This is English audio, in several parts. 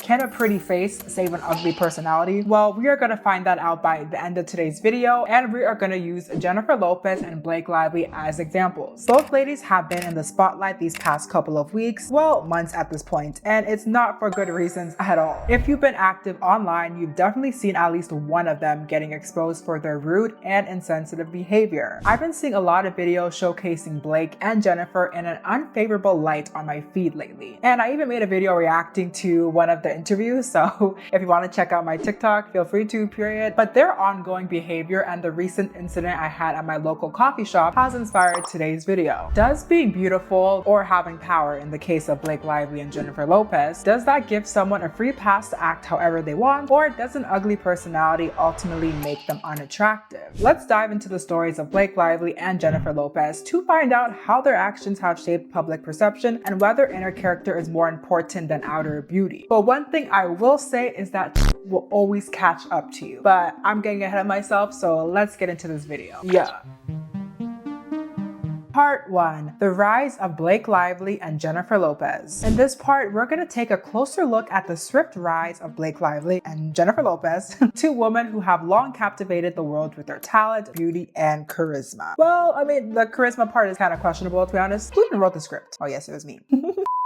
Can a pretty face save an ugly personality? Well, we are going to find that out by the end of today's video, and we are going to use Jennifer Lopez and Blake Lively as examples. Both ladies have been in the spotlight these past couple of weeks, well, months at this point, and it's not for good reasons at all. If you've been active online, you've definitely seen at least one of them getting exposed for their rude and insensitive behavior. I've been seeing a lot of videos showcasing Blake and Jennifer in an unfavorable light on my feed lately, and I even made a video reacting to one of the interviews, so if you want to check out my TikTok, feel free to, period. But their ongoing behavior and the recent incident I had at my local coffee shop has inspired today's video. Does being beautiful or having power, in the case of Blake Lively and Jennifer Lopez, does that give someone a free pass to act however they want, or does an ugly personality ultimately make them unattractive? Let's dive into the stories of Blake Lively and Jennifer Lopez to find out how their actions have shaped public perception and whether inner character is more important than outer beauty. But one thing I will say is that will always catch up to you. But I'm getting ahead of myself, so let's get into this video. Part 1. The rise of Blake Lively and Jennifer Lopez. In this part, we're going to take a closer look at the swift rise of Blake Lively and Jennifer Lopez, two women who have long captivated the world with their talent, beauty, and charisma. Well, I mean, the charisma part is kind of questionable, to be honest. Who even wrote the script? Oh yes, it was me.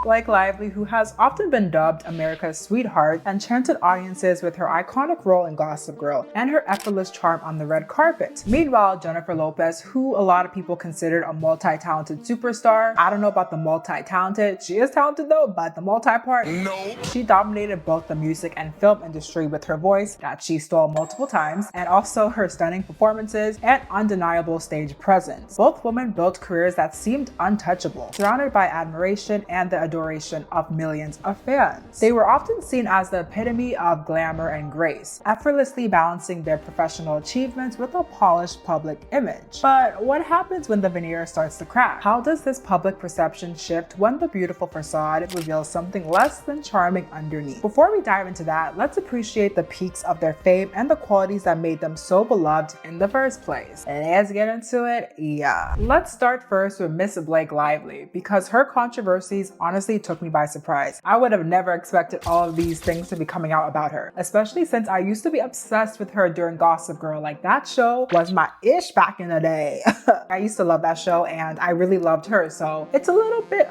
Blake Lively, who has often been dubbed America's sweetheart, enchanted audiences with her iconic role in Gossip Girl and her effortless charm on the red carpet. Meanwhile, Jennifer Lopez, who a lot of people considered a multi-talented superstar, I don't know about the multi-talented, she is talented though, but the multi-part, no. She dominated both the music and film industry with her voice that she stole multiple times, and also her stunning performances and undeniable stage presence. Both women built careers that seemed untouchable, surrounded by admiration and the adoration of millions of fans. They were often seen as the epitome of glamour and grace, effortlessly balancing their professional achievements with a polished public image. But what happens when the veneer starts to crack? How does this public perception shift when the beautiful facade reveals something less than charming underneath? Before we dive into that, let's appreciate the peaks of their fame and the qualities that made them so beloved in the first place. Let's get into it. Let's start first with Miss Blake Lively, because her controversies honestly took me by surprise. I would have never expected all of these things to be coming out about her, especially since I used to be obsessed with her during Gossip Girl. Like, that show was my ish back in the day. I used to love that show and I really loved her, so it's a little bit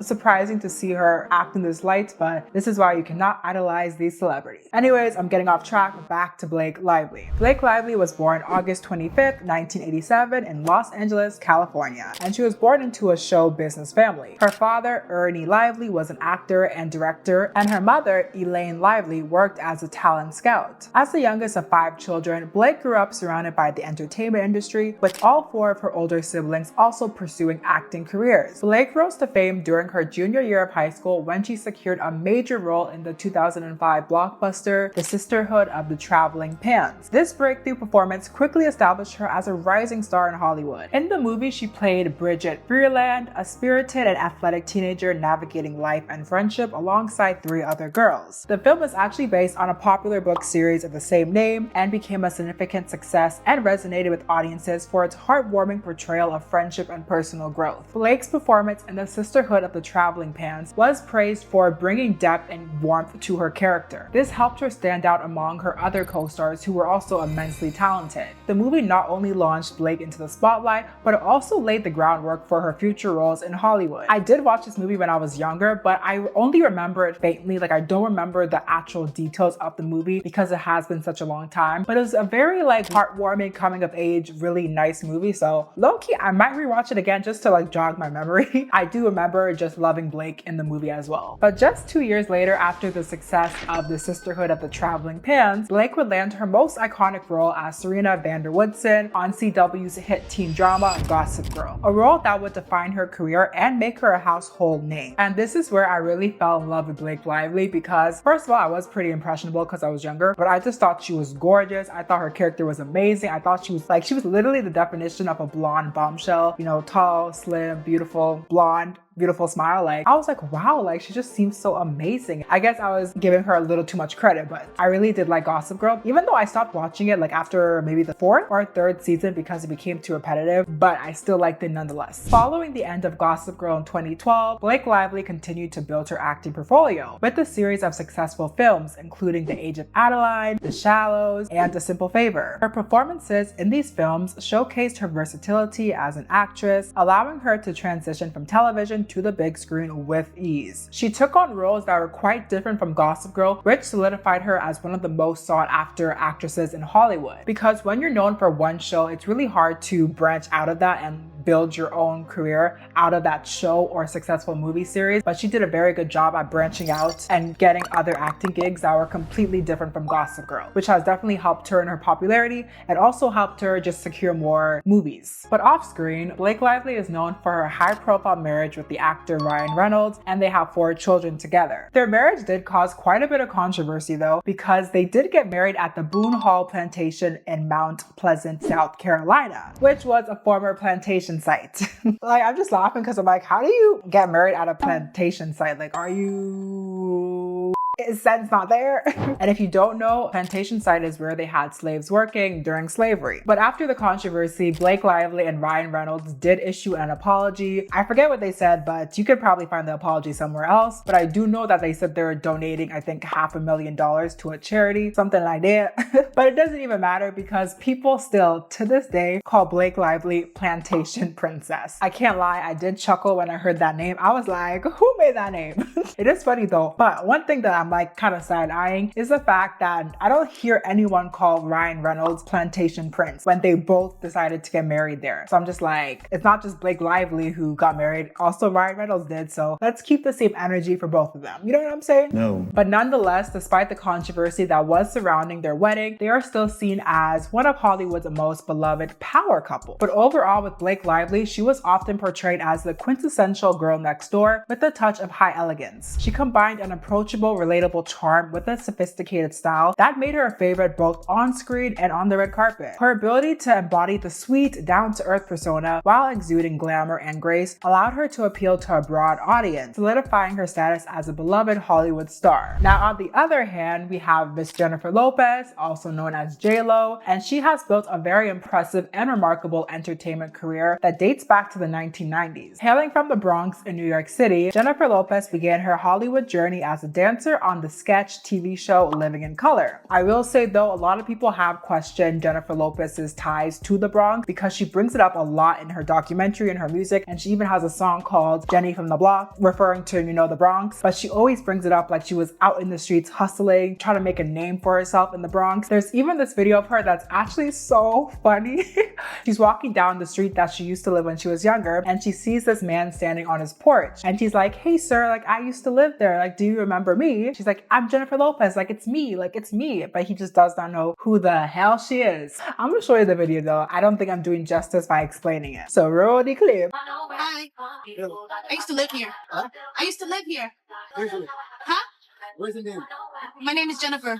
surprising to see her act in this light, but this is why you cannot idolize these celebrities. Anyways, I'm getting off track. Back to Blake Lively. Blake Lively was born August 25th, 1987 in Los Angeles, California, and she was born into a show business family. Her father, Ernie Lively, was an actor and director, and her mother, Elaine Lively, worked as a talent scout. As the youngest of 5 children, Blake grew up surrounded by the entertainment industry, with all 4 of her older siblings also pursuing acting careers. Blake rose to fame during her junior year of high school when she secured a major role in the 2005 blockbuster, The Sisterhood of the Traveling Pants. This breakthrough performance quickly established her as a rising star in Hollywood. In the movie, she played Bridget Freeland, a spirited and athletic teenager navigating life and friendship alongside 3 other girls. The film is actually based on a popular book series of the same name and became a significant success and resonated with audiences for its heartwarming portrayal of friendship and personal growth. Blake's performance in The Sisterhood of the Traveling Pants was praised for bringing depth and warmth to her character. This helped her stand out among her other co-stars who were also immensely talented. The movie not only launched Blake into the spotlight, but it also laid the groundwork for her future roles in Hollywood. I did watch this movie when I was younger, but I only remember it faintly. Like, I don't remember the actual details of the movie because it has been such a long time, but it was a very heartwarming coming of age, really nice movie. So low-key, I might rewatch it again just to jog my memory. I do remember just loving Blake in the movie as well. But just 2 years later, after the success of The Sisterhood of the Traveling Pants, Blake would land her most iconic role as Serena Vanderwoodson on CW's hit teen drama Gossip Girl, a role that would define her career and make her a household name. And this is where I really fell in love with Blake Lively because, first of all, I was pretty impressionable because I was younger, but I just thought she was gorgeous. I thought her character was amazing. I thought she was literally the definition of a blonde bombshell, tall, slim, beautiful, blonde, beautiful smile. Like, I was like, wow, like she just seems so amazing. I guess I was giving her a little too much credit, but I really did like Gossip Girl, even though I stopped watching it like after maybe the 4th or 3rd season because it became too repetitive, but I still liked it nonetheless. Following the end of Gossip Girl in 2012, Blake Lively continued to build her acting portfolio with a series of successful films, including The Age of Adeline, The Shallows, and A Simple Favor. Her performances in these films showcased her versatility as an actress, allowing her to transition from television to the big screen with ease. She took on roles that were quite different from Gossip Girl, which solidified her as one of the most sought after actresses in Hollywood. Because when you're known for one show, it's really hard to branch out of that and build your own career out of that show or successful movie series, but she did a very good job at branching out and getting other acting gigs that were completely different from Gossip Girl, which has definitely helped her in her popularity and also helped her just secure more movies. But off screen, Blake Lively is known for her high-profile marriage with the actor Ryan Reynolds, and they have 4 children together. Their marriage did cause quite a bit of controversy though, because they did get married at the Boone Hall Plantation in Mount Pleasant, South Carolina, which was a former plantation site. Like, I'm just laughing because I'm like, how do you get married at a plantation site? Like, is sense not there? And if you don't know, plantation site is where they had slaves working during slavery. But after the controversy, Blake Lively and Ryan Reynolds did issue an apology. I forget what they said, but you could probably find the apology somewhere else. But I do know that they said they're donating, I think, $500,000 to a charity, something like that. But it doesn't even matter because people still, to this day, call Blake Lively Plantation Princess. I can't lie, I did chuckle when I heard that name. I was like, who made that name? It is funny though. But one thing that I'm like kind of side-eyeing is the fact that I don't hear anyone call Ryan Reynolds Plantation Prince when they both decided to get married there. So I'm just like, it's not just Blake Lively who got married, also Ryan Reynolds did. So let's keep the same energy for both of them. You know what I'm saying? No. But nonetheless, despite the controversy that was surrounding their wedding, they are still seen as one of Hollywood's most beloved power couple. But overall with Blake Lively, she was often portrayed as the quintessential girl next door with a touch of high elegance. She combined an approachable, relatable charm with a sophisticated style that made her a favorite both on screen and on the red carpet. Her ability to embody the sweet, down-to-earth persona while exuding glamour and grace allowed her to appeal to a broad audience, solidifying her status as a beloved Hollywood star. Now, on the other hand, we have Miss Jennifer Lopez, also known as J-Lo, and she has built a very impressive and remarkable entertainment career that dates back to the 1990s. Hailing from the Bronx in New York City, Jennifer Lopez began her Hollywood journey as a dancer on the sketch TV show Living in Color. I will say though, a lot of people have questioned Jennifer Lopez's ties to the Bronx because she brings it up a lot in her documentary and her music, and she even has a song called Jenny from the Block referring to, you know, the Bronx, but she always brings it up like she was out in the streets hustling, trying to make a name for herself in the Bronx. There's even this video of her that's actually so funny. She's walking down the street that she used to live when she was younger, and she sees this man standing on his porch, and she's like, hey sir, like I used to live there, like do you remember me? She's like, I'm Jennifer Lopez, like it's me, but he just does not know who the hell she is. I'm gonna show you the video though. I don't think I'm doing justice by explaining it. So roll the clip. Hi. I used to live here. Huh? I used to live here. Where's your name? Huh? Where's your name? My name is Jennifer.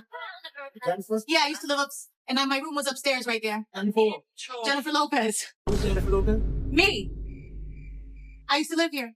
Jennifer? Yeah, I used to live and my room was upstairs right there. Jennifer. Jennifer Lopez. Who's Jennifer Lopez? Me. I used to live here.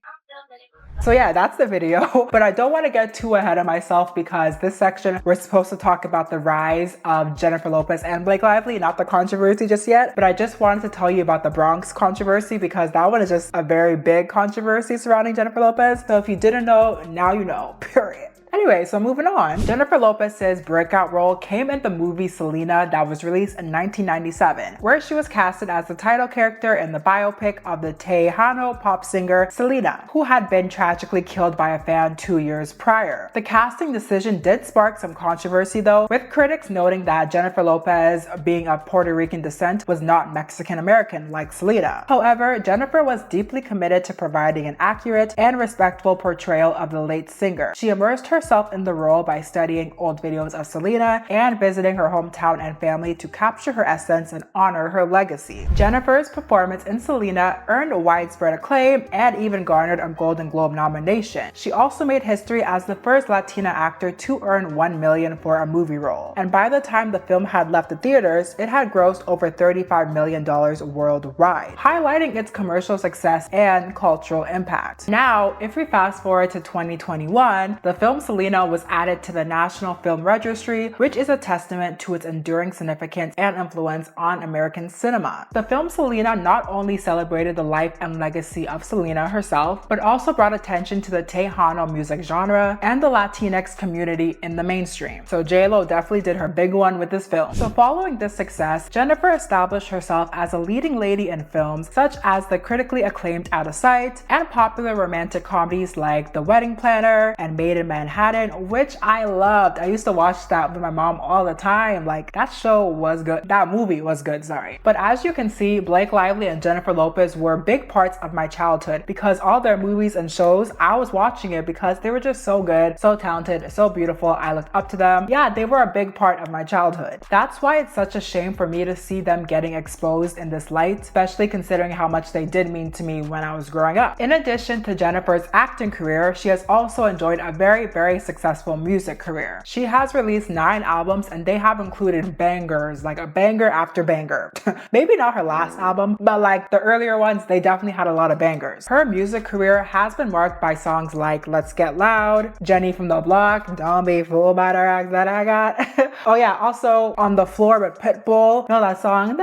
So yeah, that's the video, but I don't want to get too ahead of myself because this section we're supposed to talk about the rise of Jennifer Lopez and Blake Lively, not the controversy just yet. But I just wanted to tell you about the Bronx controversy because that one is just a very big controversy surrounding Jennifer Lopez. So if you didn't know, now you know, period. Anyway, so moving on. Jennifer Lopez's breakout role came in the movie Selena that was released in 1997, where she was casted as the title character in the biopic of the Tejano pop singer Selena, who had been tragically killed by a fan 2 years prior. The casting decision did spark some controversy though, with critics noting that Jennifer Lopez, being of Puerto Rican descent, was not Mexican American like Selena. However, Jennifer was deeply committed to providing an accurate and respectful portrayal of the late singer. She immersed herself herself in the role by studying old videos of Selena and visiting her hometown and family to capture her essence and honor her legacy. Jennifer's performance in Selena earned widespread acclaim and even garnered a Golden Globe nomination. She also made history as the first Latina actor to earn $1 million for a movie role. And by the time the film had left the theaters, it had grossed over $35 million worldwide, highlighting its commercial success and cultural impact. Now, if we fast forward to 2021, the film Selena was added to the National Film Registry, which is a testament to its enduring significance and influence on American cinema. The film Selena not only celebrated the life and legacy of Selena herself, but also brought attention to the Tejano music genre and the Latinx community in the mainstream. So J-Lo definitely did her big one with this film. So following this success, Jennifer established herself as a leading lady in films such as the critically acclaimed Out of Sight and popular romantic comedies like The Wedding Planner and Made in Manhattan, which I loved. I used to watch that with my mom all the time. Like, that show was good. That movie was good, sorry. But as you can see, Blake Lively and Jennifer Lopez were big parts of my childhood because all their movies and shows, I was watching it because they were just so good, so talented, so beautiful. I looked up to them. Yeah, they were a big part of my childhood. That's why it's such a shame for me to see them getting exposed in this light, especially considering how much they did mean to me when I was growing up. In addition to Jennifer's acting career, she has also enjoyed a very successful music career. She has released 9 albums and they have included bangers, like a banger after banger. Maybe not her last album, but like the earlier ones, they definitely had a lot of bangers. Her music career has been marked by songs like Let's Get Loud, Jenny from the Block, Don't Be Fooled by the Rocks That I Got. Oh yeah, also On the Floor with Pitbull. You know that song?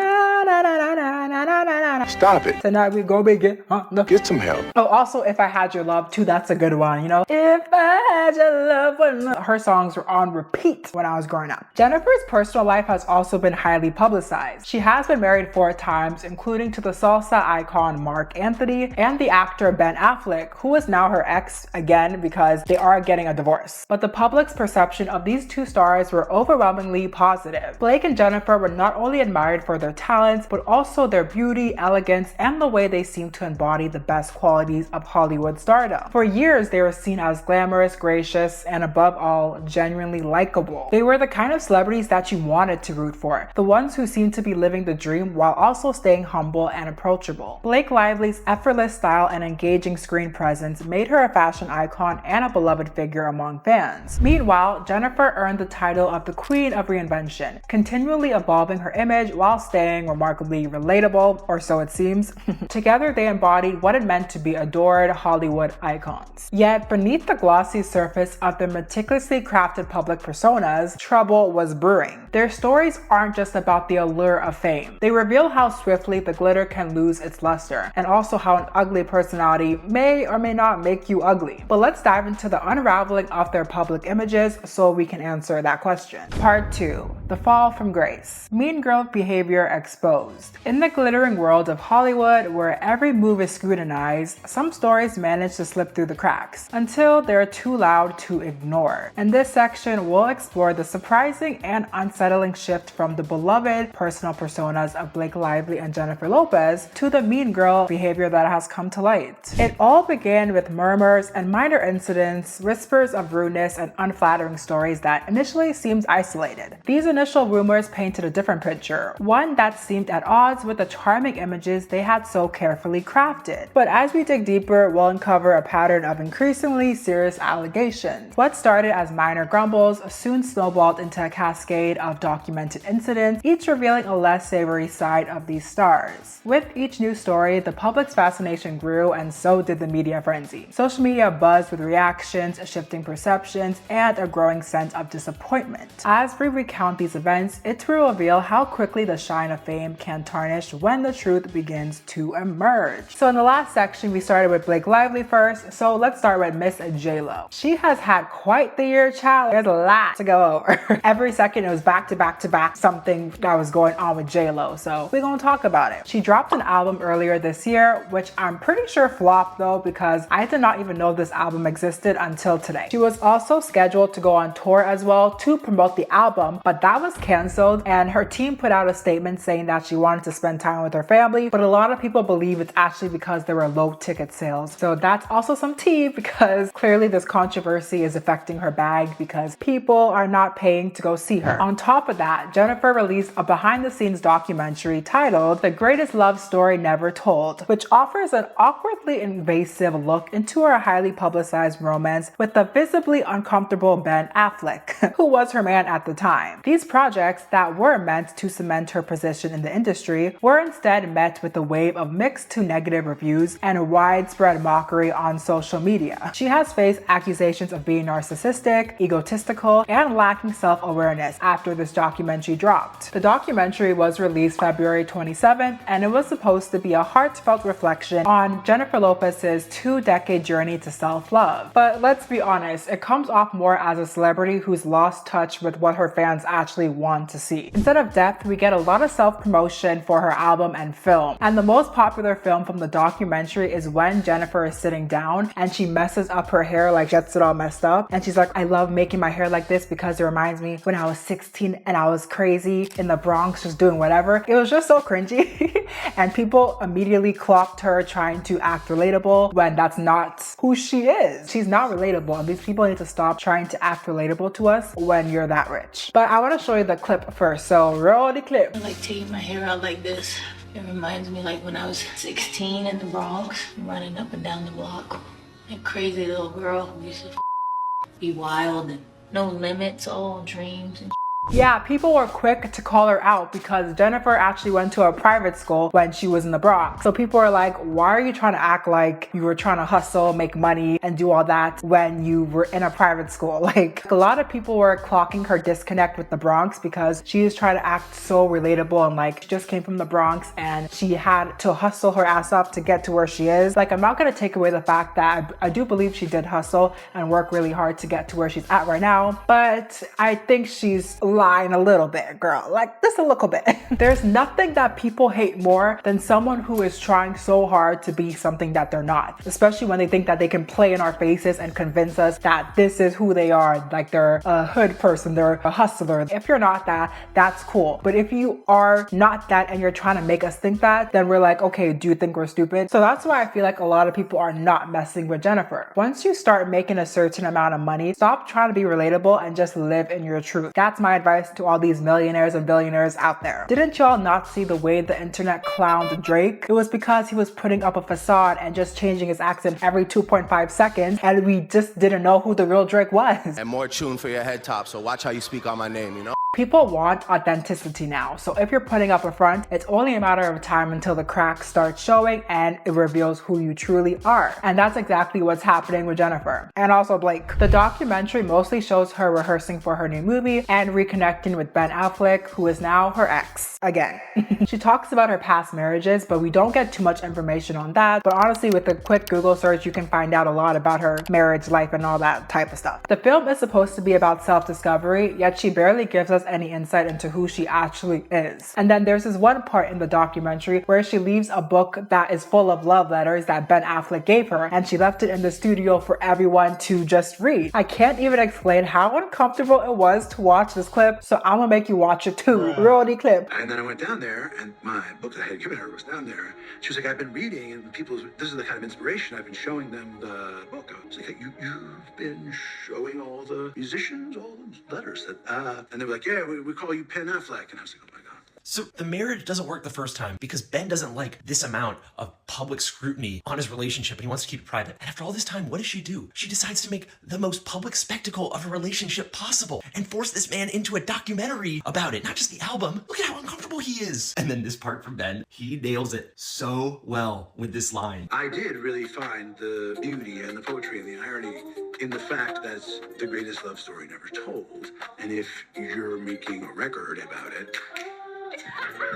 Stop it. Tonight we go begin. Get some help. Oh, also If I Had Your Love too, that's a good one, you know? If I had your love. Her songs were on repeat when I was growing up. Jennifer's personal life has also been highly publicized. She has been married 4 times, including to the salsa icon Mark Anthony and the actor Ben Affleck, who is now her ex again because they are getting a divorce. But the public's perception of these 2 stars were overwhelmingly positive. Blake and Jennifer were not only admired for their talents, but also their beauty, elegance, and the way they seemed to embody the best qualities of Hollywood stardom. For years, they were seen as glamorous, gracious, and above all, genuinely likable. They were the kind of celebrities that you wanted to root for, the ones who seemed to be living the dream while also staying humble and approachable. Blake Lively's effortless style and engaging screen presence made her a fashion icon and a beloved figure among fans. Meanwhile, Jennifer earned the title of the Queen of Reinvention, continually evolving her image while staying remarkably relatable, or so it seems. Together, they embodied what it meant to be adored Hollywood icons. Yet, beneath the glossy surface of their meticulously crafted public personas, trouble was brewing. Their stories aren't just about the allure of fame. They reveal how swiftly the glitter can lose its luster, and also how an ugly personality may or may not make you ugly. But let's dive into the unraveling of their public images so we can answer that question. Part 2. The Fall from Grace. Mean girl behavior exposed. In the glittering world of Hollywood, where every move is scrutinized, some stories manage to slip through the cracks until they're too loud to ignore. In this section, we'll explore the surprising and unsettling shift from the beloved personal personas of Blake Lively and Jennifer Lopez to the mean girl behavior that has come to light. It all began with murmurs and minor incidents, whispers of rudeness, and unflattering stories that initially seemed isolated. These initial rumors painted a different picture, one that seemed at odds with the charming images they had so carefully crafted. But as we dig deeper, we'll uncover a pattern of increasingly serious allegations. What started as minor grumbles soon snowballed into a cascade of documented incidents, each revealing a less savory side of these stars. With each new story, the public's fascination grew, and so did the media frenzy. Social media buzzed with reactions, shifting perceptions, and a growing sense of disappointment. As we recount these events, it will reveal how quickly the shine of fame can tarnish when the truth begins to emerge. So in the last section, we started with Blake Lively first, so let's start with Miss J-Lo. She has had quite the year, child. There's a lot to go over. Every second it was back to back to back something that was going on with J-Lo, so we're gonna talk about it. She dropped an album earlier this year, which I'm pretty sure flopped though, because I did not even know this album existed until today. She was also scheduled to go on tour as well to promote the album, but that was canceled, and her team put out a statement saying that she wanted to spend time time with her family, but a lot of people believe it's actually because there were low ticket sales. So that's also some tea, because clearly this controversy is affecting her bag because people are not paying to go see her. On top of that, Jennifer released a behind the scenes documentary titled The Greatest Love Story Never Told, which offers an awkwardly invasive look into her highly publicized romance with the visibly uncomfortable Ben Affleck, who was her man at the time. These projects that were meant to cement her position in the industry were instead met with a wave of mixed to negative reviews and widespread mockery on social media. She has faced accusations of being narcissistic, egotistical, and lacking self-awareness after this documentary dropped. The documentary was released February 27th, and it was supposed to be a heartfelt reflection on Jennifer Lopez's 2-decade journey to self-love. But let's be honest, it comes off more as a celebrity who's lost touch with what her fans actually want to see. Instead of depth, we get a lot of self-promotion for her album and film. And the most popular film from the documentary is when Jennifer is sitting down and she messes up her hair, like gets it all messed up. And she's like, I love making my hair like this because it reminds me when I was 16 and I was crazy in the Bronx just doing whatever. It was just so cringy. And people immediately clocked her trying to act relatable when that's not who she is. She's not relatable, and these people need to stop trying to act relatable to us when you're that rich. But I want to show you the clip first, so roll the clip. I like taking my hair out like this. It reminds me like when I was 16 in the Bronx, running up and down the block. A crazy little girl who used to be wild and no limits, all dreams and yeah, people were quick to call her out because Jennifer actually went to a private school when she was in the Bronx. So people were like, why are you trying to act like you were trying to hustle, make money, and do all that when you were in a private school? Like, a lot of people were clocking her disconnect with the Bronx because she was trying to act so relatable and like she just came from the Bronx and she had to hustle her ass up to get to where she is. Like, I'm not gonna take away the fact that I do believe she did hustle and work really hard to get to where she's at right now, but I think she's lying a little bit, girl, like just a little bit. There's nothing that people hate more than someone who is trying so hard to be something that they're not, especially when they think that they can play in our faces and convince us that this is who they are, like they're a hood person, they're a hustler. If you're not that, that's cool. But if you are not that and you're trying to make us think that, then we're like, okay, do you think we're stupid? So that's why I feel like a lot of people are not messing with Jennifer. Once you start making a certain amount of money, stop trying to be relatable and just live in your truth. That's my advice to all these millionaires and billionaires out there. Didn't y'all not see the way the internet clowned Drake? It was because he was putting up a facade and just changing his accent every 2.5 seconds, and we just didn't know who the real Drake was. And more tune for your head top, so watch how you speak on my name, you know? People want authenticity now, so if you're putting up a front, it's only a matter of time until the cracks start showing and it reveals who you truly are. And that's exactly what's happening with Jennifer. And also Blake. The documentary mostly shows her rehearsing for her new movie and reconnecting with Ben Affleck, who is now her ex again. She talks about her past marriages, but we don't get too much information on that. But honestly, with a quick Google search, you can find out a lot about her marriage life and all that type of stuff. The film is supposed to be about self-discovery, yet she barely gives us any insight into who she actually is. And then there's this one part in the documentary where she leaves a book that is full of love letters that Ben Affleck gave her, and she left it in the studio for everyone to just read. I can't even explain how uncomfortable it was to watch this clip, so I'm gonna make you watch it too. Roll the clip. And then I went down there, and my book that I had given her was down there. She was like, I've been reading, and this is the kind of inspiration I've been showing them the book. I was like, you've been showing all the musicians all the letters that, and they were like, yeah, we call you Penn Affleck. And I was like, oh my God. So the marriage doesn't work the first time because Ben doesn't like this amount of public scrutiny on his relationship and he wants to keep it private. And after all this time, what does she do? She decides to make the most public spectacle of a relationship possible and force this man into a documentary about it, not just the album. Look at how uncomfortable he is. And then this part from Ben, he nails it so well with this line. I did really find the beauty and the poetry and the irony in the fact that it's the greatest love story never told. And if you're making a record about it,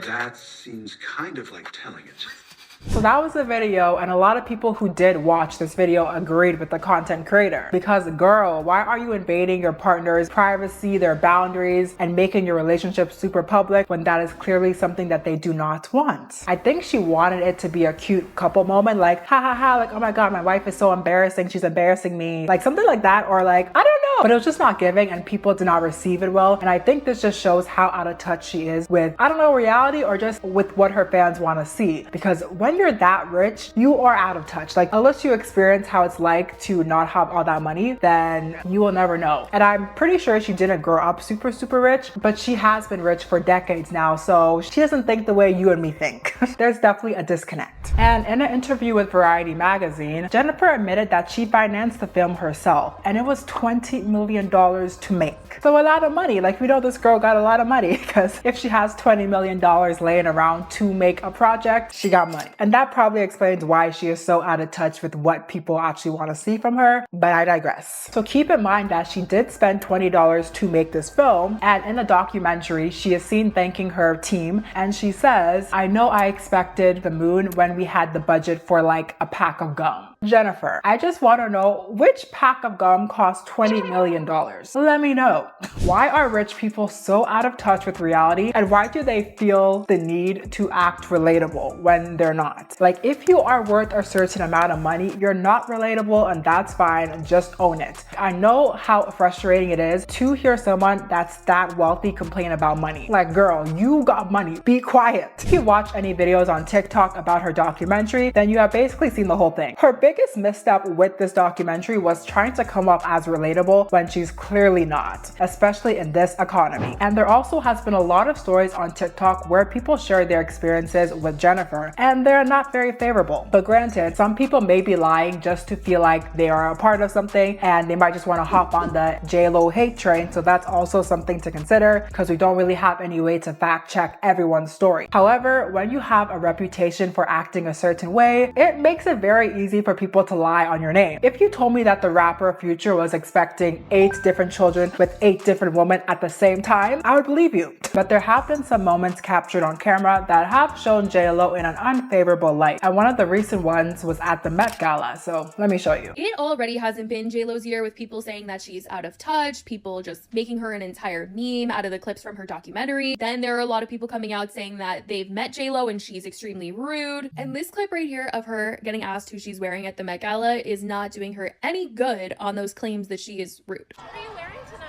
that seems kind of like telling it. So that was the video, and a lot of people who did watch this video agreed with the content creator. Because girl, why are you invading your partner's privacy, their boundaries, and making your relationship super public when that is clearly something that they do not want? I think she wanted it to be a cute couple moment, like ha ha ha, like oh my god, my wife is so embarrassing, she's embarrassing me, like something like that, or like I don't know. But it was just not giving, and people did not receive it well. And I think this just shows how out of touch she is with, I don't know, reality, or just with what her fans want to see. Because when you're that rich, you are out of touch. Like unless you experience how it's like to not have all that money, then you will never know. And I'm pretty sure she didn't grow up super rich, but she has been rich for decades now, so she doesn't think the way you and me think. There's definitely a disconnect. And in an interview with Variety magazine, Jennifer admitted that she financed the film herself, and it was $20 million to make. So a lot of money. Like we know this girl got a lot of money, because if she has $20 million laying around to make a project, she got money. And that probably explains why she is so out of touch with what people actually want to see from her, but I digress. So keep in mind that she did spend $20 to make this film, and in the documentary, she is seen thanking her team, and she says, I know I expected the moon when we had the budget for like a pack of gum. Jennifer, I just want to know which pack of gum costs $20 million. Let me know. Why are rich people so out of touch with reality, and why do they feel the need to act relatable when they're not? Like if you are worth a certain amount of money, you're not relatable, and that's fine, just own it. I know how frustrating it is to hear someone that's that wealthy complain about money. Like girl, you got money, be quiet. If you watch any videos on TikTok about her documentary, then you have basically seen the whole thing. Her biggest misstep with this documentary was trying to come off as relatable when she's clearly not, especially in this economy. And there also has been a lot of stories on TikTok where people share their experiences with Jennifer, and they're not very favorable. But granted, some people may be lying just to feel like they are a part of something, and they might just want to hop on the J-Lo hate train, so that's also something to consider, because we don't really have any way to fact check everyone's story. However, when you have a reputation for acting a certain way, it makes it very easy for people to lie on your name. If you told me that the rapper Future was expecting 8 different children with 8 different women at the same time, I would believe you. But there have been some moments captured on camera that have shown J-Lo in an unfavorable light, and one of the recent ones was at the Met Gala, so let me show you. It already hasn't been J-Lo's year, with people saying that she's out of touch, people just making her an entire meme out of the clips from her documentary. Then there are a lot of people coming out saying that they've met J-Lo and she's extremely rude. And this clip right here of her getting asked who she's wearing at the Met Gala is not doing her any good on those claims that she is rude. What are you wearing tonight?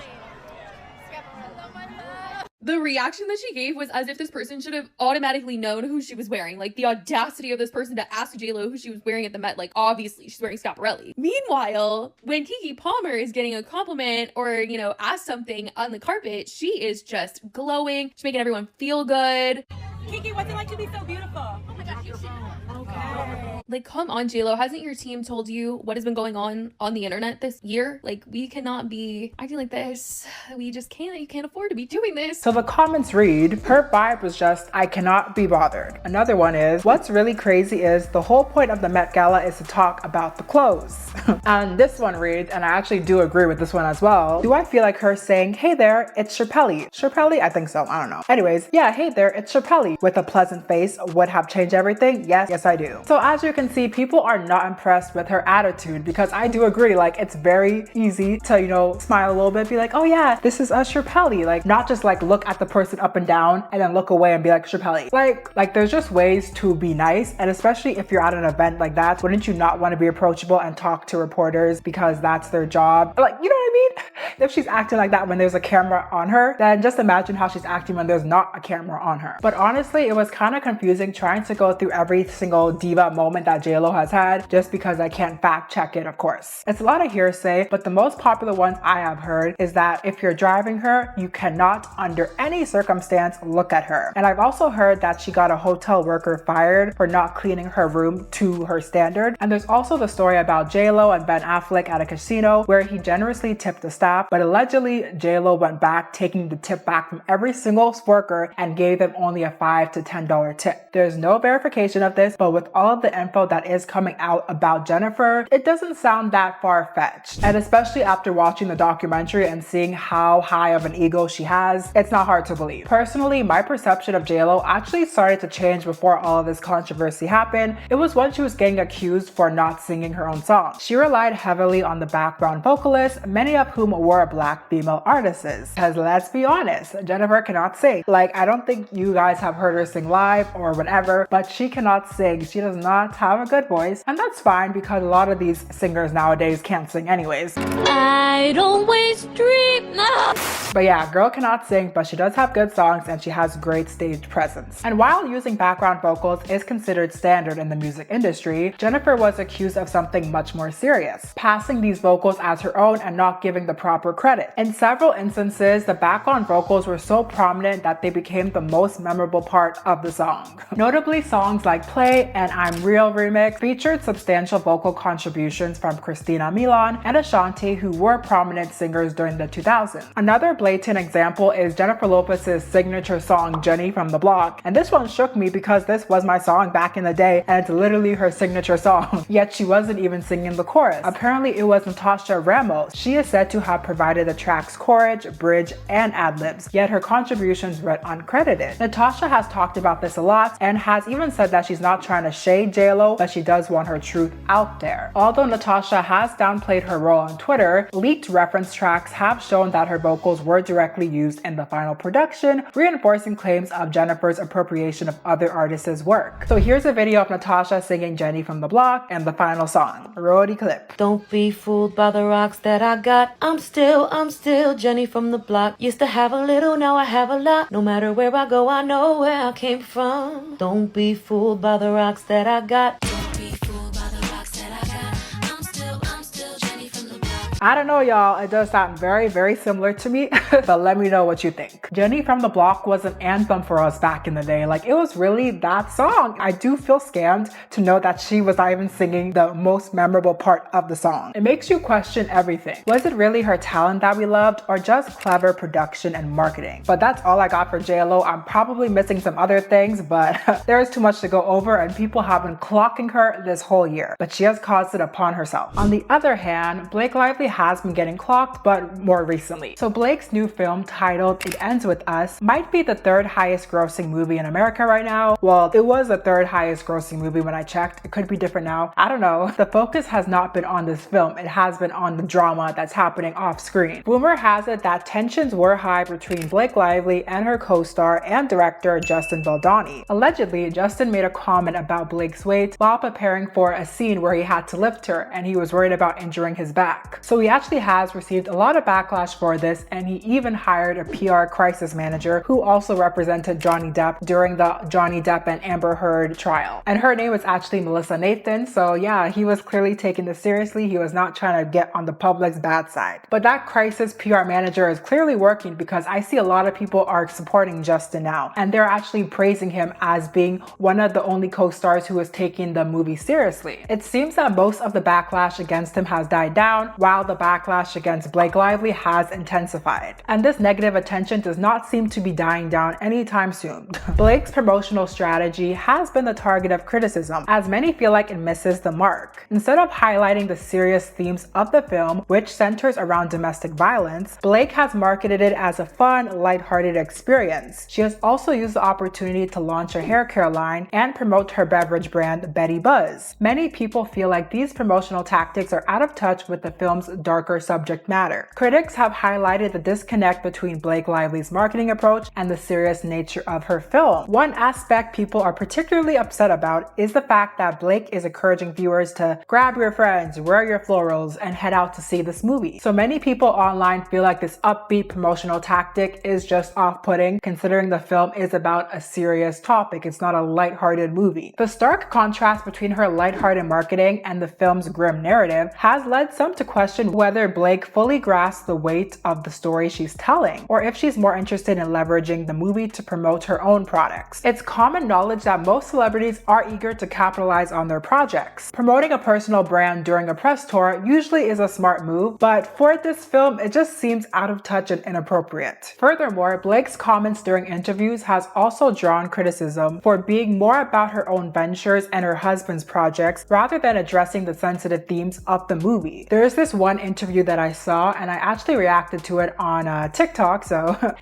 The reaction that she gave was as if this person should have automatically known who she was wearing. Like the audacity of this person to ask J-Lo who she was wearing at the Met. Like obviously she's wearing Schiaparelli. Meanwhile, when Keke Palmer is getting a compliment or, you know, asked something on the carpet, she is just glowing. She's making everyone feel good. Keke, what's it like to be so beautiful? Oh my gosh, you should. Okay. Like, come on, J-Lo. Hasn't your team told you what has been going on the internet this year? Like, we cannot be acting like this. We just can't. You can't afford to be doing this. So the comments read, her vibe was just, I cannot be bothered. Another one is, what's really crazy is the whole point of the Met Gala is to talk about the clothes. And this one reads, and I actually do agree with this one as well. Do I feel like her saying, hey there, it's Schiaparelli? Schiaparelli? I think so. I don't know. Anyways, yeah, hey there, it's Schiaparelli. With a pleasant face would have changed everything? Yes, I do. So as you can see, people are not impressed with her attitude, because I do agree, like it's very easy to, you know, smile a little bit, be like, oh yeah, this is a Schiaparelli. Like not just like look at the person up and down and then look away and be like Schiaparelli. Like there's just ways to be nice, and especially if you're at an event like that, wouldn't you not want to be approachable and talk to reporters because that's their job? Like, you know what I mean? If she's acting like that when there's a camera on her, then just imagine how she's acting when there's not a camera on her. But honestly, it was kind of confusing trying to go through every single diva moment that J-Lo has had, just because I can't fact check it, of course. It's a lot of hearsay, but the most popular ones I have heard is that if you're driving her, you cannot under any circumstance look at her. And I've also heard that she got a hotel worker fired for not cleaning her room to her standard. And there's also the story about J-Lo and Ben Affleck at a casino where he generously tipped the staff, but allegedly J-Lo went back taking the tip back from every single worker and gave them only a $5 to $10 tip. There's no verification of this, but with all of the info that is coming out about Jennifer, it doesn't sound that far-fetched. And especially after watching the documentary and seeing how high of an ego she has, it's not hard to believe. Personally, my perception of JLo actually started to change before all of this controversy happened. It was when she was getting accused for not singing her own song. She relied heavily on the background vocalists, many of whom were black female artists. Because let's be honest, Jennifer cannot sing. Like, I don't think you guys have heard her sing live or whatever, but she cannot sing. She does not have a good voice, and that's fine because a lot of these singers nowadays can't sing anyways. I don't waste dream now. But yeah, girl cannot sing, but she does have good songs and she has great stage presence. And while using background vocals is considered standard in the music industry, Jennifer was accused of something much more serious, passing these vocals as her own and not giving the proper credit. In several instances, the background vocals were so prominent that they became the most memorable part of the song. Notably, songs like Play and I'm Real remix featured substantial vocal contributions from Christina Milian and Ashanti, who were prominent singers during the 2000s. Another blatant example is Jennifer Lopez's signature song Jenny from the Block, and this one shook me because this was my song back in the day and it's literally her signature song, yet she wasn't even singing the chorus. Apparently it was Natasha Ramos. She is said to have provided the track's chorus, bridge, and ad-libs, yet her contributions went uncredited. Natasha has talked about this a lot and has even said that she's not trying to shade JLo, but she does want her truth out there. Although Natasha has downplayed her role on Twitter, leaked reference tracks have shown that her vocals were directly used in the final production, reinforcing claims of Jennifer's appropriation of other artists' work. So here's a video of Natasha singing Jenny from the Block and the final song. Roadie clip. Don't be fooled by the rocks that I got. I'm still Jenny from the block. Used to have a little, now I have a lot. No matter where I go, I know where I came from. Don't be fooled by the rocks that I got. Don't be fooled by the rocks that I got. I'm still Jenny from the block. I don't know, y'all, it does sound very similar to me, but let me know what you think. Jenny from the Block was an anthem for us back in the day. Like, it was really that song. I do feel scammed to know that she was not even singing the most memorable part of the song. It makes you question everything. Was it really her talent that we loved or just clever production and marketing? But that's all I got for JLo. I'm probably missing some other things, but there is too much to go over and people have been clocking her this whole year, but she has caused it upon herself. On the other hand, Blake Lively has been getting clocked, but more recently. So Blake's new film titled It Ends With Us might be the third highest grossing movie in America right now. Well, it was the third highest grossing movie when I checked. It could be different now. I don't know. The focus has not been on this film. It has been on the drama that's happening off screen. Rumor has it that tensions were high between Blake Lively and her co-star and director Justin Baldoni. Allegedly, Justin made a comment about Blake's weight while preparing for a scene where he had to lift her and he was worried about injuring his back. So he actually has received a lot of backlash for this, and he even hired a PR crisis manager who also represented Johnny Depp during the Johnny Depp and Amber Heard trial. And her name was actually Melissa Nathan, so yeah, he was clearly taking this seriously. He was not trying to get on the public's bad side. But that crisis PR manager is clearly working because I see a lot of people are supporting Justin now, and they're actually praising him as being one of the only co-stars who is taking the movie seriously. It seems that most of the backlash against him has died down, while the backlash against Blake Lively has intensified. And this negative attention does not seem to be dying down anytime soon. Blake's promotional strategy has been the target of criticism, as many feel like it misses the mark. Instead of highlighting the serious themes of the film, which centers around domestic violence, Blake has marketed it as a fun, lighthearted experience. She has also used the opportunity to launch a hair care line and promote her beverage brand Betty Buzz. Many people feel like these promotional tactics are out of touch with the film's darker subject matter. Critics have highlighted the disconnect between Blake Lively's marketing approach and the serious nature of her film. One aspect people are particularly upset about is the fact that Blake is encouraging viewers to grab your friends, wear your florals, and head out to see this movie. So many people online feel like this upbeat promotional tactic is just off-putting, considering the film is about a serious topic. It's not a lighthearted movie. The stark contrast between her lighthearted marketing and the film's grim narrative has led some to question question whether Blake fully grasps the weight of the story she's telling, or if she's more interested in leveraging the movie to promote her own products. It's common knowledge that most celebrities are eager to capitalize on their projects. Promoting a personal brand during a press tour usually is a smart move, but for this film, it just seems out of touch and inappropriate. Furthermore, Blake's comments during interviews has also drawn criticism for being more about her own ventures and her husband's projects rather than addressing the sensitive themes of the movie. There is this one interview that I saw and I actually reacted to it on TikTok,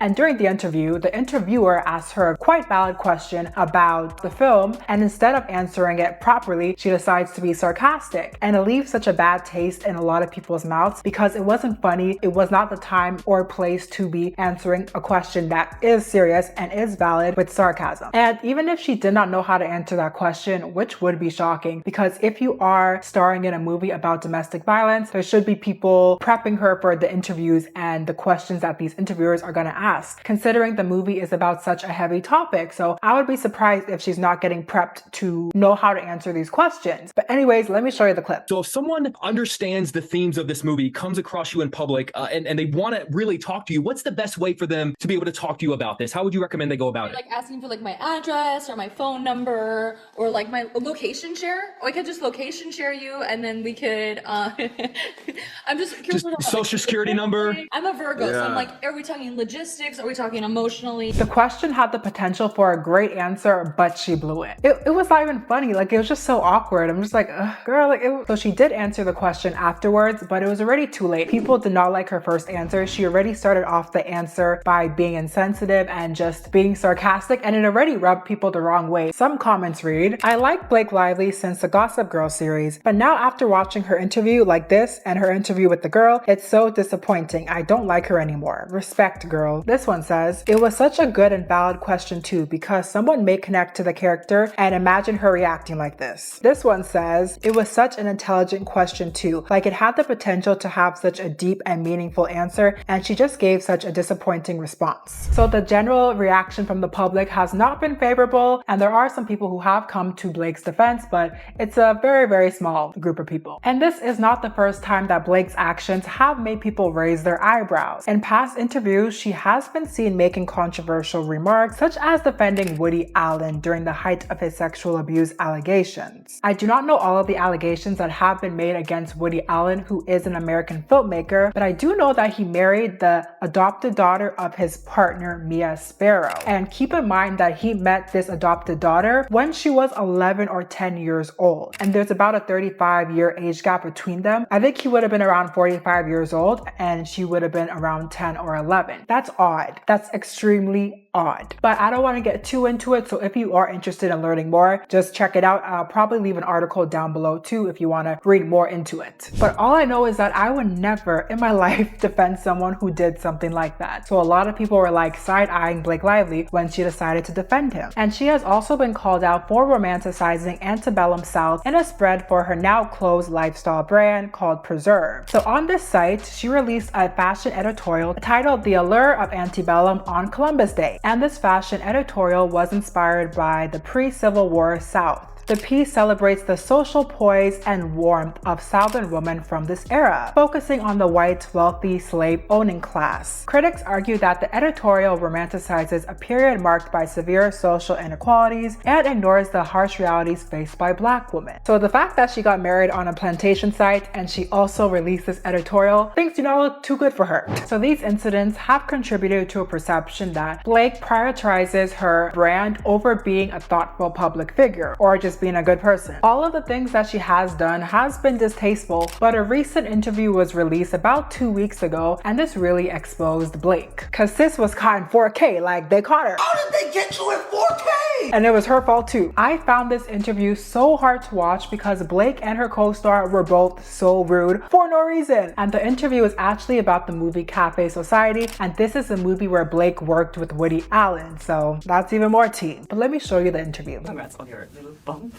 and during the interview, the interviewer asked her a quite valid question about the film, and instead of answering it properly, she decides to be sarcastic, and it leaves such a bad taste in a lot of people's mouths because it wasn't funny. It was not the time or place to be answering a question that is serious and is valid with sarcasm. And even if she did not know how to answer that question, which would be shocking, because if you are starring in a movie about domestic violence, there should be people prepping her for the interviews and the questions that these interviewers are going to ask, considering the movie is about such a heavy topic. So I would be surprised if she's not getting prepped to know how to answer these questions. But anyways, let me show you the clip. So if someone understands the themes of this movie, comes across you in public, and they want to really talk to you, what's the best way for them to be able to talk to you about this? How would you recommend they go about it? Like asking for like my address or my phone number or like my location share, or I could just location share you and then we could I'm just curious about social security number. I'm a Virgo, so I'm like, are we talking logistics? Are we talking emotionally? The question had the potential for a great answer, but she blew it. It was not even funny. Like, it was just so awkward. I'm just like, ugh, girl, like, so she did answer the question afterwards, but it was already too late. People did not like her first answer. She already started off the answer by being insensitive and just being sarcastic, and it already rubbed people the wrong way. Some comments read, I like Blake Lively since the Gossip Girl series, but now after watching her interview like this and her interview with the girl, it's so disappointing. I don't like her anymore. Respect, girl. This one says, it was such a good and valid question too, because someone may connect to the character and imagine her reacting like this. This one says, it was such an intelligent question too, like it had the potential to have such a deep and meaningful answer, and she just gave such a disappointing response. So the general reaction from the public has not been favorable, and there are some people who have come to Blake's defense, but it's a very, very small group of people. And this is not the first time that Blake's actions have made people raise their eyebrows. In past interviews, she has been seen making controversial remarks, such as defending Woody Allen during the height of his sexual abuse allegations. I do not know all of the allegations that have been made against Woody Allen, who is an American filmmaker, but I do know that he married the adopted daughter of his partner, Mia Sparrow. And keep in mind that he met this adopted daughter when she was 11 or 10 years old. And there's about a 35-year age gap between them. I think he would have been around 45 years old and she would have been around 10 or 11. That's odd. That's extremely odd. But I don't want to get too into it, so if you are interested in learning more, just check it out. I'll probably leave an article down below too if you want to read more into it. But all I know is that I would never in my life defend someone who did something like that. So a lot of people were like side-eyeing Blake Lively when she decided to defend him. And she has also been called out for romanticizing antebellum South in a spread for her now closed lifestyle brand called Preserve. So on this site, she released a fashion editorial titled The Allure of Antebellum on Columbus Day. And this fashion editorial was inspired by the pre-Civil War South. The piece celebrates the social poise and warmth of Southern women from this era, focusing on the white, wealthy, slave-owning class. Critics argue that the editorial romanticizes a period marked by severe social inequalities and ignores the harsh realities faced by Black women. So the fact that she got married on a plantation site and she also released this editorial, things do not look too good for her. So these incidents have contributed to a perception that Blake prioritizes her brand over being a thoughtful public figure, or just being a good person. All of the things that she has done has been distasteful, but a recent interview was released about 2 weeks ago, and this really exposed Blake. Cause sis was caught in 4K, like they caught her. How did they get you in 4K? And it was her fault too. I found this interview so hard to watch because Blake and her co-star were both so rude for no reason. And the interview is actually about the movie Cafe Society, and this is a movie where Blake worked with Woody Allen, so that's even more tea. But let me show you the interview. Congrats on your little bump.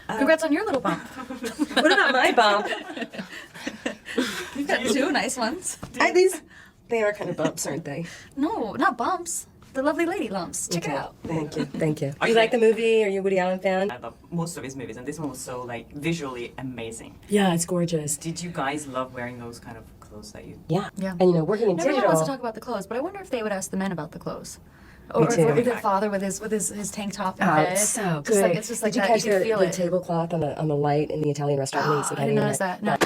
Congrats on your little bump. What about my bump? You've got two nice ones. They are kind of bumps, aren't they? No, not bumps. the lovely lady lumps. Check it out. Thank you. Thank you. You like the movie? Are you a Woody Allen fan? I love most of his movies, and this one was so like visually amazing. Yeah, it's gorgeous. Did you guys love wearing those kind of clothes that you? Yeah. Yeah. And you know, working in Everyone digital. wants to talk about the clothes, but I wonder if they would ask the men about the clothes. Or Me too. if the father with his tank top and Oh, head. it's so Just good. like, it's just like Did you that. catch You can the, feel the it. tablecloth on the light in the Italian restaurant? Oh, I didn't notice that. No.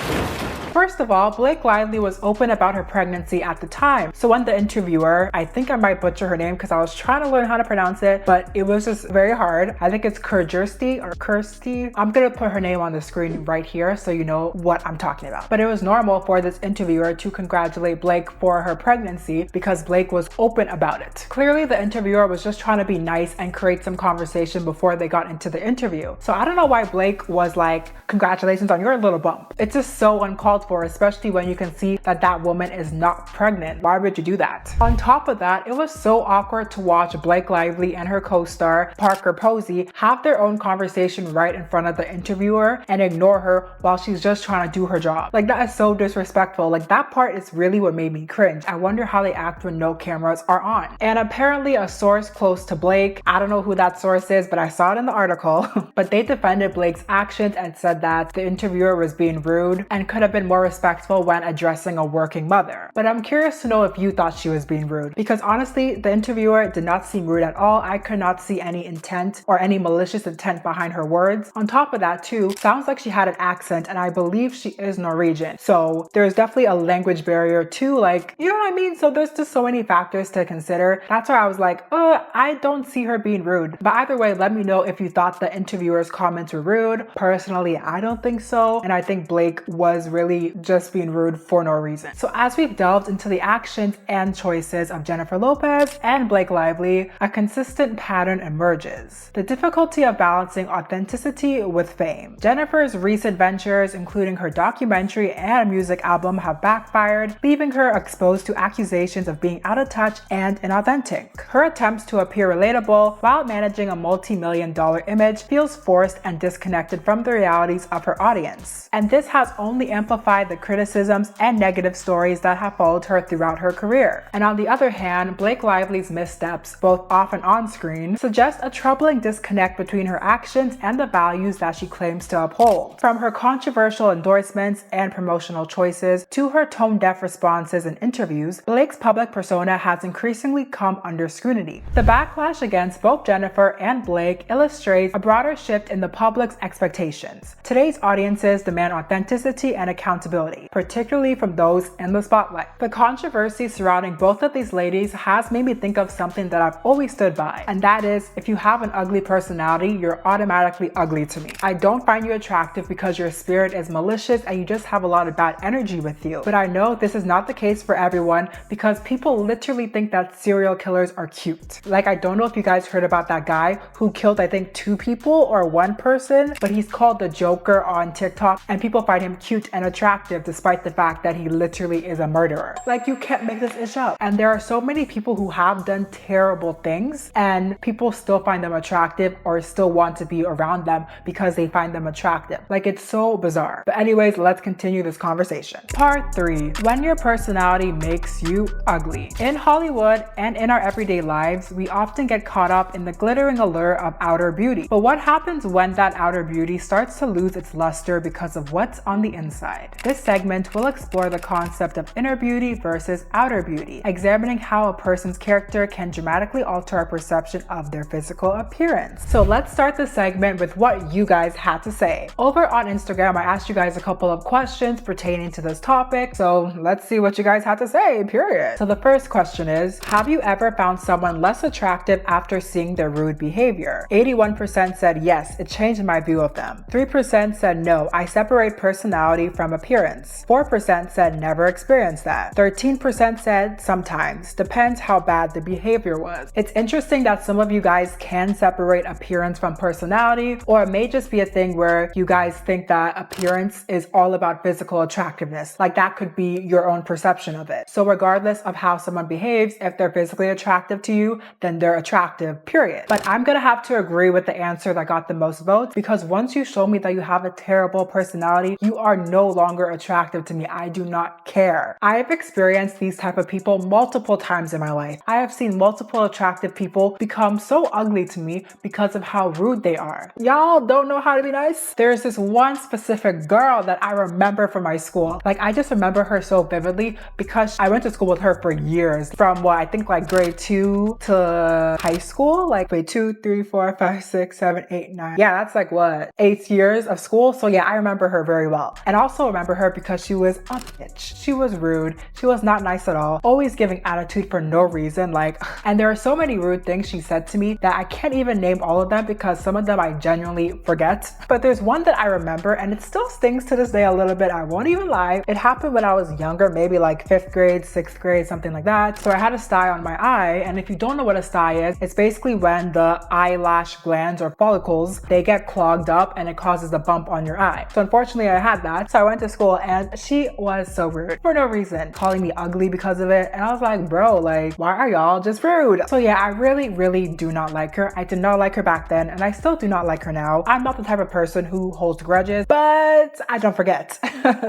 First of all, Blake Lively was open about her pregnancy at the time. So when the interviewer, I think I might butcher her name because I was trying to learn how to pronounce it, but it was just very hard. I think it's Kirsty or Kirsty. I'm gonna put her name on the screen right here so you know what I'm talking about. But it was normal for this interviewer to congratulate Blake for her pregnancy because Blake was open about it. Clearly the interviewer was just trying to be nice and create some conversation before they got into the interview. So I don't know why Blake was like, congratulations on your little bump. It's just so uncalled for, especially when you can see that that woman is not pregnant. Why would you do that? On top of that, it was so awkward to watch Blake Lively and her co-star Parker Posey have their own conversation right in front of the interviewer and ignore her while she's just trying to do her job. Like, that is so disrespectful. Like, that part is really what made me cringe. I wonder how they act when no cameras are on. And apparently a source close to Blake, I don't know who that source is, but I saw it in the article, but they defended Blake's actions and said that the interviewer was being rude and could have been more respectful when addressing a working mother. But I'm curious to know if you thought she was being rude, because honestly, the interviewer did not seem rude at all. I could not see any intent or any malicious intent behind her words. On top of that too, sounds like she had an accent, and I believe she is Norwegian. So there's definitely a language barrier too, like, you know what I mean? So there's just so many factors to consider. That's why I was like, I don't see her being rude. But either way, let me know if you thought the interviewer's comments were rude. Personally, I don't think so. And I think Blake was really just being rude for no reason. So as we've delved into the actions and choices of Jennifer Lopez and Blake Lively, a consistent pattern emerges. The difficulty of balancing authenticity with fame. Jennifer's recent ventures, including her documentary and music album, have backfired, leaving her exposed to accusations of being out of touch and inauthentic. Her attempts to appear relatable while managing a multi-million-dollar image feels forced and disconnected from the realities of her audience. And this has only amplified the criticisms and negative stories that have followed her throughout her career. And on the other hand, Blake Lively's missteps, both off and on screen, suggest a troubling disconnect between her actions and the values that she claims to uphold. From her controversial endorsements and promotional choices to her tone-deaf responses in interviews, Blake's public persona has increasingly come under scrutiny. The backlash against both Jennifer and Blake illustrates a broader shift in the public's expectations. Today's audiences demand authenticity and accountability, particularly from those in the spotlight. The controversy surrounding both of these ladies has made me think of something that I've always stood by, and that is, if you have an ugly personality, you're automatically ugly to me. I don't find you attractive because your spirit is malicious and you just have a lot of bad energy with you. But I know this is not the case for everyone, because people literally think that serial killers are cute. Like, I don't know if you guys heard about that guy who killed, I think, 2 people or 1 person, but he's called the Joker on TikTok, and people find him cute and attractive despite the fact that he literally is a murderer. Like, you can't make this ish up. And there are so many people who have done terrible things and people still find them attractive or still want to be around them because they find them attractive. Like, it's so bizarre. But anyways, let's continue this conversation. Part 3. When your personality makes you ugly. In Hollywood and in our everyday lives, we often get caught up in the glittering allure of outer beauty. But what happens when that outer beauty starts to lose its luster because of what's on the inside? This segment will explore the concept of inner beauty versus outer beauty, examining how a person's character can dramatically alter our perception of their physical appearance. So let's start the segment with what you guys had to say. Over on Instagram, I asked you guys a couple of questions pertaining to this topic, so let's see what you guys had to say, period. So the first question is, have you ever found someone less attractive after seeing their rude behavior? 81% said yes, it changed my view of them. 3% said no, I separate personality from appearance. 4% said never experienced that. 13% said sometimes, depends how bad the behavior was. It's interesting that some of you guys can separate appearance from personality, or it may just be a thing where you guys think that appearance is all about physical attractiveness. Like, that could be your own perception of it. So regardless of how someone behaves, if they're physically attractive to you, then they're attractive, period. But I'm gonna have to agree with the answer that got the most votes, because once you show me that you have a terrible personality, you are no longer longer attractive to me. I do not care. I have experienced these type of people multiple times in my life. I have seen multiple attractive people become so ugly to me because of how rude they are. Y'all don't know how to be nice? There's this one specific girl that I remember from my school. Like, I just remember her so vividly because I went to school with her for years, from what I think like grade 2 to high school, like grade 2, 3, 4, 5, 6, 7, 8, 9. Yeah, that's like what, 8 years of school. So yeah, I remember her very well. And also remember her because she was a bitch. She was rude. She was not nice at all. Always giving attitude for no reason. Like, and there are so many rude things she said to me that I can't even name all of them because some of them I genuinely forget. But there's one that I remember and it still stings to this day a little bit. I won't even lie. It happened when I was younger, maybe like 5th grade, 6th grade, something like that. So I had a sty on my eye. And if you don't know what a sty is, it's basically when the eyelash glands or follicles, they get clogged up and it causes a bump on your eye. So unfortunately I had that. So I went to school and she was so rude for no reason, calling me ugly because of it. And I was like, bro, like, why are y'all just rude? So yeah, I really do not like her. I did not like her back then and I still do not like her now. I'm not the type of person who holds grudges, but I don't forget.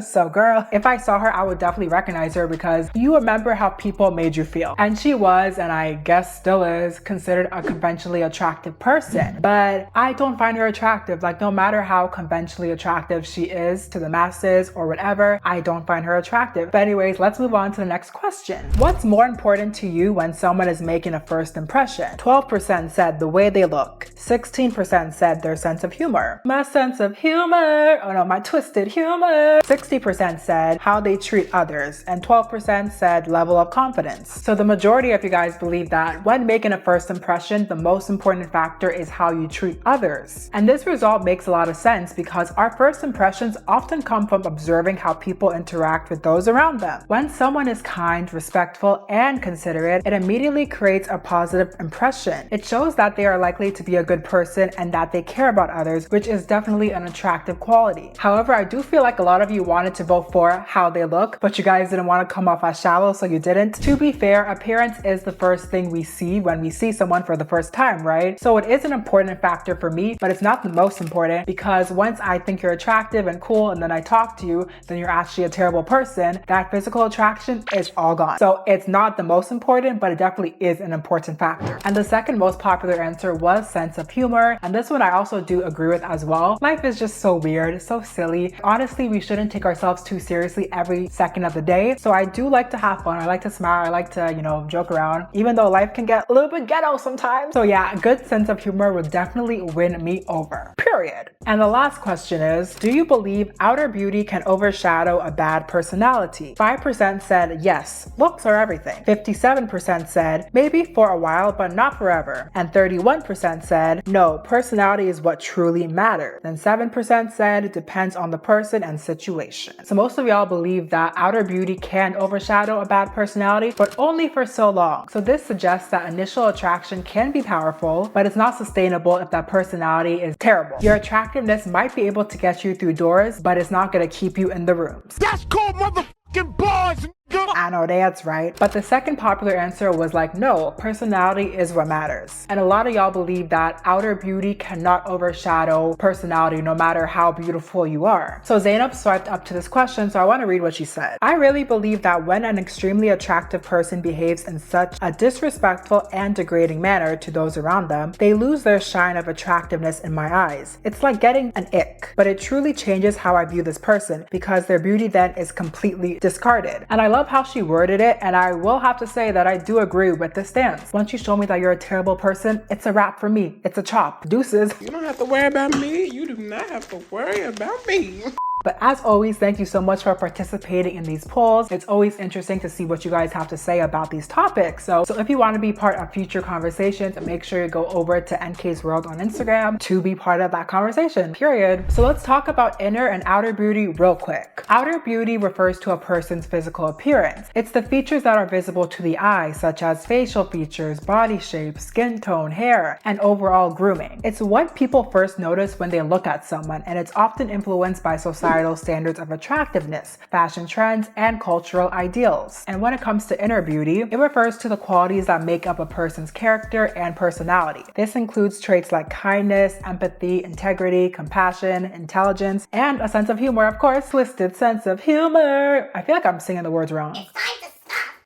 So girl, if I saw her, I would definitely recognize her because you remember how people made you feel. And she was, and I guess still is, considered a conventionally attractive person. But I don't find her attractive. Like, no matter how conventionally attractive she is to the masses or whatever, I don't find her attractive. But anyways, let's move on to the next question. What's more important to you when someone is making a first impression? 12% said the way they look. 16% said their sense of humor. My sense of humor. Oh no, my twisted humor. 60% said how they treat others. And 12% said level of confidence. So the majority of you guys believe that when making a first impression, the most important factor is how you treat others. And this result makes a lot of sense because our first impressions often come from observing how people interact with those around them. When someone is kind, respectful, and considerate, it immediately creates a positive impression. It shows that they are likely to be a good person and that they care about others, which is definitely an attractive quality. However, I do feel like a lot of you wanted to vote for how they look, but you guys didn't want to come off as shallow, so you didn't. To be fair, appearance is the first thing we see when we see someone for the first time, right? So it is an important factor for me, but it's not the most important because once I think you're attractive and cool and then I talk to you, then you're actually a terrible person, that physical attraction is all gone. So it's not the most important, but it definitely is an important factor. And the second most popular answer was sense of humor. And this one I also do agree with as well. Life is just so weird, so silly. Honestly, we shouldn't take ourselves too seriously every second of the day. So I do like to have fun. I like to smile. I like to, joke around, even though life can get a little bit ghetto sometimes. So yeah, a good sense of humor would definitely win me over, period. And the last question is, do you believe outer beauty can overshadow a bad personality? 5% said yes, looks are everything. 57% said maybe for a while, but not forever. And 31% said no, personality is what truly matters. Then 7% said it depends on the person and situation. So most of y'all believe that outer beauty can overshadow a bad personality, but only for so long. So this suggests that initial attraction can be powerful, but it's not sustainable if that personality is terrible. Your attractiveness might be able to get you through doors, but it's not going to keep you in the rooms. That's called motherfucking bars. I know that's right. But the second popular answer was like, no, personality is what matters. And a lot of y'all believe that outer beauty cannot overshadow personality no matter how beautiful you are. So Zainab swiped up to this question, so I want to read what she said. I really believe that when an extremely attractive person behaves in such a disrespectful and degrading manner to those around them, they lose their shine of attractiveness in my eyes. It's like getting an ick, but it truly changes how I view this person because their beauty then is completely discarded. And I love how she worded it, and I will have to say that I do agree with this stance. Once you show me that you're a terrible person, it's a wrap for me. It's a chop. Deuces. You don't have to worry about me. You do not have to worry about me. But as always, thank you so much for participating in these polls. It's always interesting to see what you guys have to say about these topics. So if you want to be part of future conversations, make sure you go over to NK's World on Instagram to be part of that conversation, period. So let's talk about inner and outer beauty real quick. Outer beauty refers to a person's physical appearance. It's the features that are visible to the eye, such as facial features, body shape, skin tone, hair, and overall grooming. It's what people first notice when they look at someone, and it's often influenced by society societal standards of attractiveness, fashion trends, and cultural ideals. And when it comes to inner beauty, it refers to the qualities that make up a person's character and personality. This includes traits like kindness, empathy, integrity, compassion, intelligence, and a sense of humor, of course. Twisted sense of humor. I feel like I'm singing the words wrong.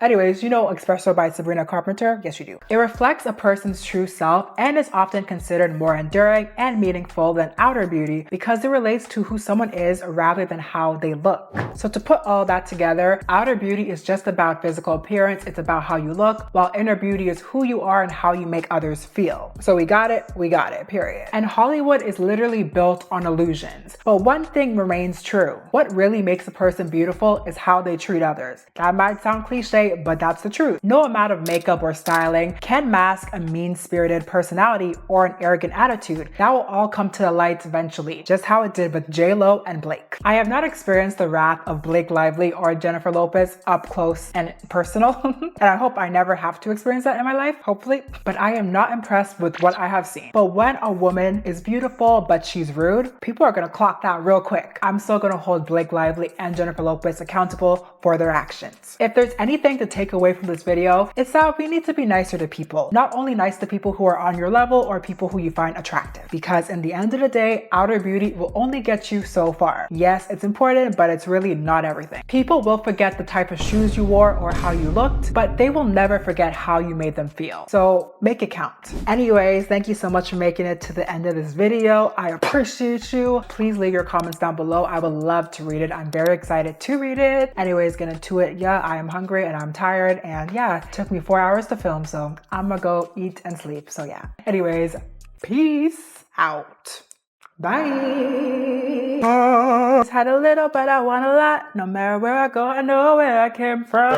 Anyways, you know Espresso by Sabrina Carpenter? Yes, you do. It reflects a person's true self and is often considered more enduring and meaningful than outer beauty because it relates to who someone is rather than how they look. So to put all that together, outer beauty is just about physical appearance, it's about how you look, while inner beauty is who you are and how you make others feel. So we got it, period. And Hollywood is literally built on illusions. But one thing remains true. What really makes a person beautiful is how they treat others. That might sound cliche, but that's the truth. No amount of makeup or styling can mask a mean-spirited personality or an arrogant attitude. That will all come to the light eventually, just how it did with J-Lo and Blake. I have not experienced the wrath of Blake Lively or Jennifer Lopez up close and personal, and I hope I never have to experience that in my life, hopefully, but I am not impressed with what I have seen. But when a woman is beautiful but she's rude, people are gonna clock that real quick. I'm still gonna hold Blake Lively and Jennifer Lopez accountable for their actions. If there's anything to take away from this video, it's that we need to be nicer to people. Not only nice to people who are on your level or people who you find attractive. Because in the end of the day, outer beauty will only get you so far. Yes, it's important, but it's really not everything. People will forget the type of shoes you wore or how you looked, but they will never forget how you made them feel. So make it count. Anyways, thank you so much for making it to the end of this video. I appreciate you. Please leave your comments down below. I would love to read it. I'm very excited to read it. Anyways, get into it. Yeah, I am hungry and I'm tired, and yeah, it took me 4 hours to film, so I'm gonna go eat and sleep. So yeah. Anyways, peace out. Bye. Just had a little, but I want a lot. No matter where I go, I know where I came from.